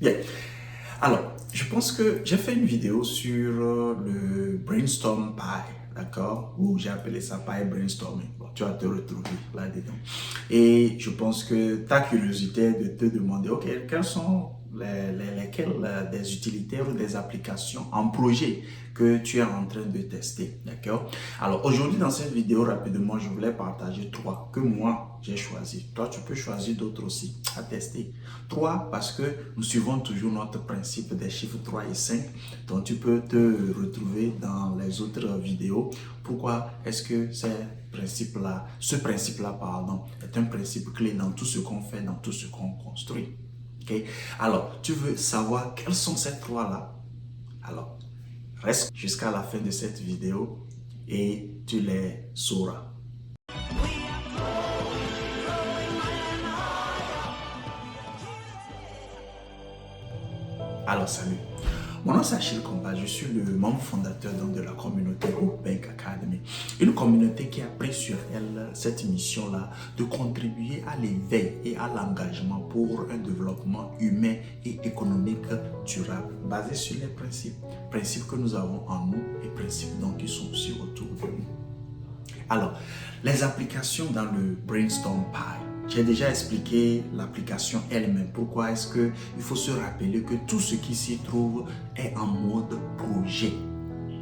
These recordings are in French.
Bien. Alors, je pense que j'ai fait une vidéo sur le Brainstorm Pie, d'accord? Ou j'ai appelé ça Pie Brainstorming. Bon, tu vas te retrouver là-dedans. Et je pense que ta curiosité est de te demander, OK, quelles sont lesquelles des utilitaires ou des applications en projet que tu es en train de tester, d'accord? Alors, aujourd'hui, dans cette vidéo, rapidement, je voulais partager trois que moi, j'ai choisi. Toi, tu peux choisir d'autres aussi à tester. Trois, parce que nous suivons toujours notre principe des chiffres 3 et 5, dont tu peux te retrouver dans les autres vidéos. Pourquoi est-ce que ce principe-là, pardon, est un principe clé dans tout ce qu'on fait, dans tout ce qu'on construit. Okay? Alors, tu veux savoir quels sont ces trois-là? Alors, reste jusqu'à la fin de cette vidéo et tu les sauras. Alors, salut. Mon nom c'est Achille Compa, je suis le membre fondateur de la communauté Hope Bank Academy. Une communauté qui a pris sur elle cette mission-là de contribuer à l'éveil et à l'engagement pour un développement humain et économique durable, basé sur les principes que nous avons en nous et principes donc qui sont aussi autour de nous. Alors, les applications dans le Brainstorm Pie. J'ai déjà expliqué l'application elle-même. Pourquoi est-ce qu'il faut se rappeler que tout ce qui s'y trouve est en mode projet.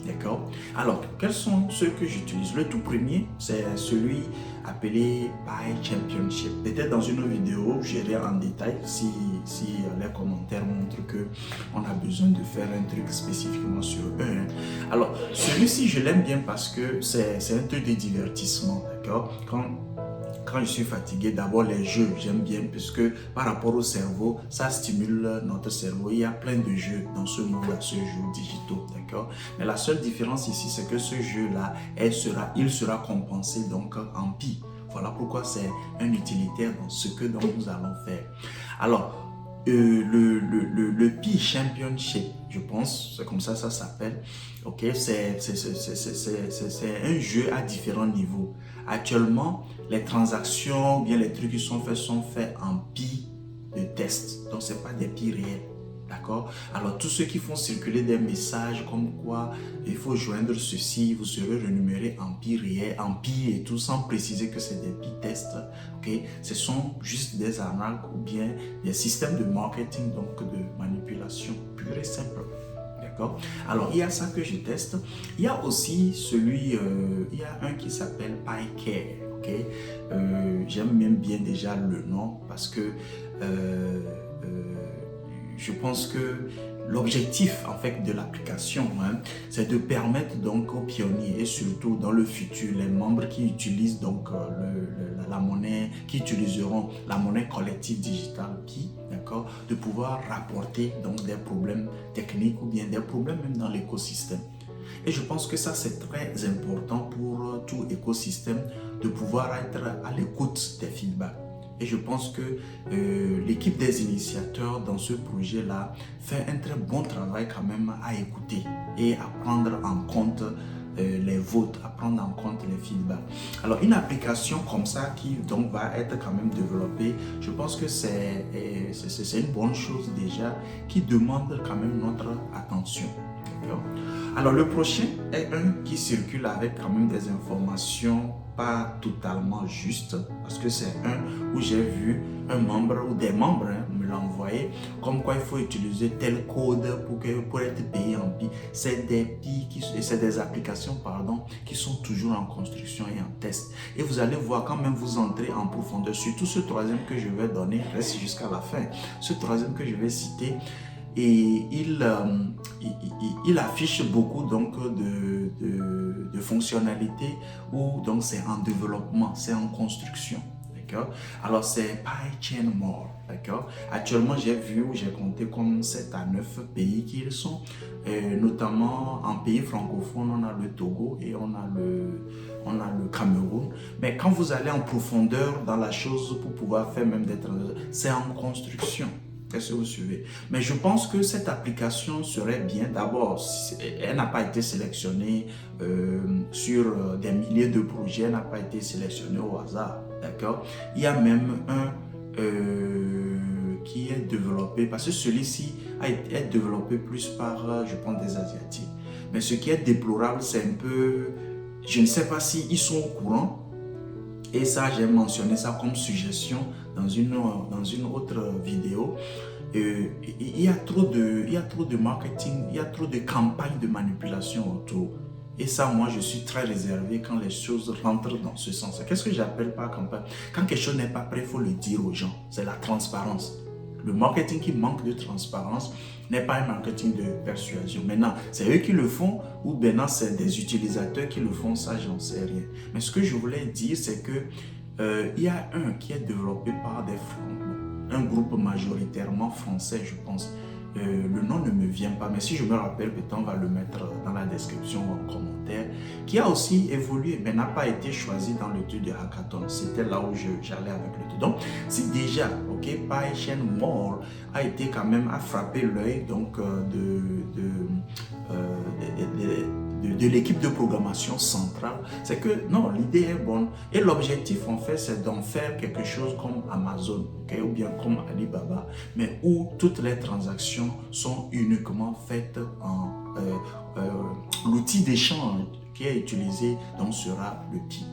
D'accord? Alors, quels sont ceux que j'utilise? Le tout premier, c'est celui appelé Pie Championship. Peut-être dans une vidéo, j'irai en détail si les commentaires montrent qu'on a besoin de faire un truc spécifiquement sur eux. Alors, celui-ci, je l'aime bien parce que c'est un truc de divertissement. D'accord? Quand je suis fatigué, d'abord les jeux, j'aime bien puisque par rapport au cerveau, ça stimule notre cerveau. Il y a plein de jeux dans ce monde, à ce jeu digitaux, d'accord? Mais la seule différence ici, c'est que ce jeu-là, il sera compensé donc en pi. Voilà pourquoi c'est un utilitaire dans ce que donc nous allons faire. Alors, le Pi Championship, je pense, c'est comme ça s'appelle. Ok, c'est un jeu à différents niveaux. Actuellement, les transactions, bien les trucs qui sont faits en pi de test. Donc, c'est pas des pi réels. D'accord? Alors, tous ceux qui font circuler des messages comme quoi il faut joindre ceci, vous serez rémunéré en pi réel, en pi et tout, sans préciser que c'est des pi tests. Ok? Ce sont juste des arnaques ou bien des systèmes de marketing, donc de manipulation pure et simple. D'accord? Alors, il y a ça que je teste. Il y a aussi il y a un qui s'appelle PyCare. Ok? J'aime même bien déjà le nom parce que je pense que l'objectif en fait de l'application, c'est de permettre donc aux pionniers et surtout dans le futur, les membres qui utilisent donc la monnaie, qui utiliseront la monnaie collective digitale Pi, d'accord, de pouvoir rapporter donc des problèmes techniques ou bien des problèmes même dans l'écosystème. Et je pense que ça c'est très important pour tout écosystème de pouvoir être à l'écoute des feedbacks. Et je pense que l'équipe des initiateurs dans ce projet-là fait un très bon travail quand même à écouter et à prendre en compte les votes, à prendre en compte les feedbacks. Alors une application comme ça qui donc va être quand même développée, je pense que c'est une bonne chose déjà qui demande quand même notre attention. Alors le prochain est un qui circule avec quand même des informations pas totalement justes parce que c'est un où j'ai vu un membre ou des membres me l'envoyer comme quoi il faut utiliser tel code pour être payé en pi. C'est des applications pardon, qui sont toujours en construction et en test. Et vous allez voir quand même vous entrez en profondeur. Surtout ce troisième que je vais donner, reste jusqu'à la fin. Ce troisième que je vais citer, et il affiche beaucoup donc de fonctionnalités où donc c'est en développement, c'est en construction. D'accord? Alors c'est PyChain More. D'accord? Actuellement, j'ai compté comme 7 à 9 pays qui le sont. Notamment en pays francophones, on a le Togo et on a le Cameroun. Mais quand vous allez en profondeur dans la chose pour pouvoir faire même des transactions, c'est en construction. Est-ce que vous suivez? Mais je pense que cette application serait bien. D'abord, elle n'a pas été sélectionnée sur des milliers de projets, elle n'a pas été sélectionnée au hasard. D'accord? Il y a même un qui est développé, parce que celui-ci est développé plus par, je pense, des Asiatiques. Mais ce qui est déplorable, c'est un peu, je ne sais pas s'ils sont au courant, et ça, j'ai mentionné ça comme suggestion dans une autre vidéo. Il y a trop de marketing, il y a trop de campagnes de manipulation autour. Et ça, moi, je suis très réservé quand les choses rentrent dans ce sens. Qu'est-ce que j'appelle par campagne? Quand quelque chose n'est pas prêt, il faut le dire aux gens. C'est la transparence. Le marketing qui manque de transparence n'est pas un marketing de persuasion. Maintenant, c'est eux qui le font ou maintenant c'est des utilisateurs qui le font, ça, j'en sais rien. Mais ce que je voulais dire, c'est que il y a un qui est développé par un groupe majoritairement français, je pense. Le nom ne me vient pas, mais si je me rappelle, peut-être on va le mettre dans la description ou en commentaire, qui a aussi évolué, mais n'a pas été choisi dans le tour de hackathon. C'était là où j'allais avec le tour. Donc, si déjà, ok, PyChain Mall a été quand même, a frappé l'œil donc de l'équipe de programmation centrale, c'est que non, l'idée est bonne et l'objectif en fait c'est d'en faire quelque chose comme Amazon, okay, ou bien comme Alibaba, mais où toutes les transactions sont uniquement faites en l'outil d'échange qui est utilisé donc sera le Pi.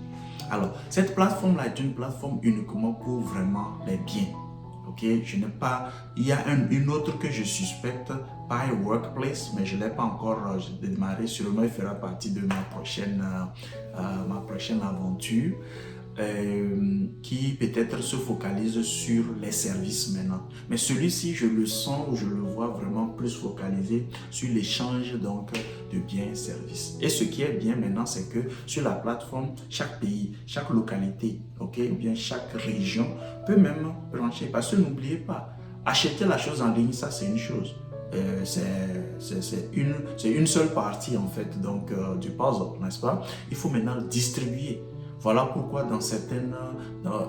Alors cette plateforme là est une plateforme uniquement pour vraiment les biens. Okay, je n'ai pas, il y a une autre que je suspecte, Pi Workplace, mais je ne l'ai pas encore démarré. Sûrement, il fera partie de ma prochaine aventure qui peut-être se focalise sur les services maintenant. Mais celui-ci, je le sens ou je le vois vraiment plus focalisé sur l'échange donc de biens et services. Et ce qui est bien maintenant, c'est que sur la plateforme, chaque pays, chaque localité, ok, ou bien chaque région peut même brancher. Parce que n'oubliez pas, acheter la chose en ligne, ça c'est une chose. C'est une seule partie en fait donc du puzzle, n'est-ce pas? Il faut maintenant le distribuer. Voilà pourquoi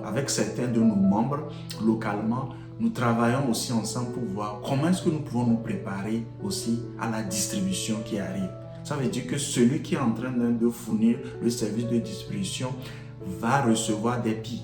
avec certains de nos membres localement, nous travaillons aussi ensemble pour voir comment est-ce que nous pouvons nous préparer aussi à la distribution qui arrive. Ça veut dire que celui qui est en train de fournir le service de distribution va recevoir des Pi.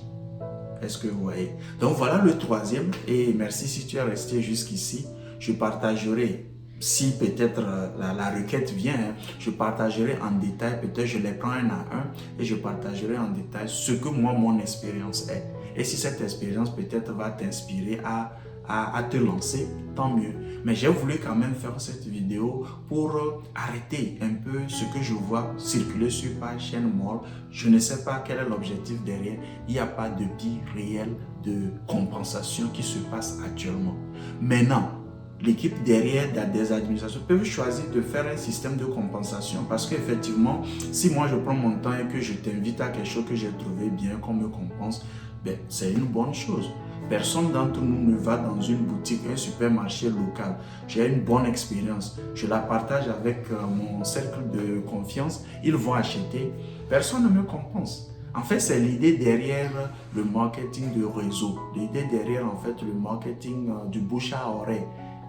Est-ce que vous voyez? Donc voilà le troisième, et merci si tu es resté jusqu'ici. Je partagerai, si peut-être la requête vient, je partagerai en détail, peut-être je les prends un à un et je partagerai en détail ce que moi, mon expérience est. Et si cette expérience peut-être va t'inspirer à te lancer, tant mieux. Mais j'ai voulu quand même faire cette vidéo pour arrêter un peu ce que je vois circuler sur PyChain Mall. Je ne sais pas quel est l'objectif derrière. Il n'y a pas de Pi réel de compensation qui se passe actuellement. Maintenant, l'équipe derrière des administrations peuvent choisir de faire un système de compensation parce qu'effectivement, si moi je prends mon temps et que je t'invite à quelque chose que j'ai trouvé bien qu'on me compense, ben, c'est une bonne chose. Personne d'entre nous ne va dans une boutique, un supermarché local. J'ai une bonne expérience. Je la partage avec mon cercle de confiance. Ils vont acheter. Personne ne me compense. En fait, c'est l'idée derrière le marketing de réseau. L'idée derrière, en fait, le marketing du bouche à oreille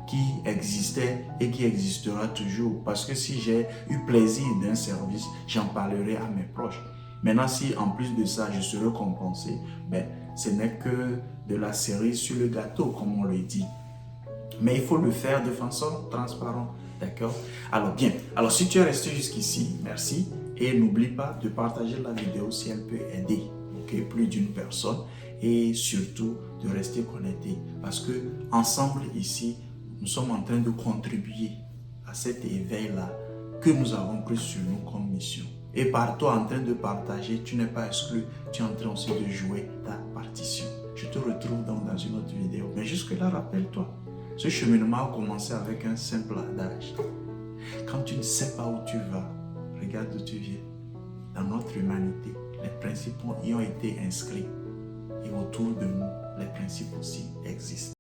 qui existait et qui existera toujours. Parce que si j'ai eu plaisir d'un service, j'en parlerai à mes proches. Maintenant, si en plus de ça, je serai compensé, ben, ce n'est que de la cerise sur le gâteau, comme on le dit. Mais il faut le faire de façon transparente, d'accord? Alors bien, alors si tu es resté jusqu'ici, merci. Et n'oublie pas de partager la vidéo si elle peut aider, ok, plus d'une personne. Et surtout, de rester connecté. Parce que ensemble ici, nous sommes en train de contribuer à cet éveil-là que nous avons pris sur nous comme mission. Et par toi en train de partager, tu n'es pas exclu, tu es en train aussi de jouer ta partition. Je te retrouve donc dans une autre vidéo. Mais jusque-là, rappelle-toi, ce cheminement a commencé avec un simple adage. Quand tu ne sais pas où tu vas, regarde d'où tu viens. Dans notre humanité, les principes y ont été inscrits. Et autour de nous, les principes aussi existent.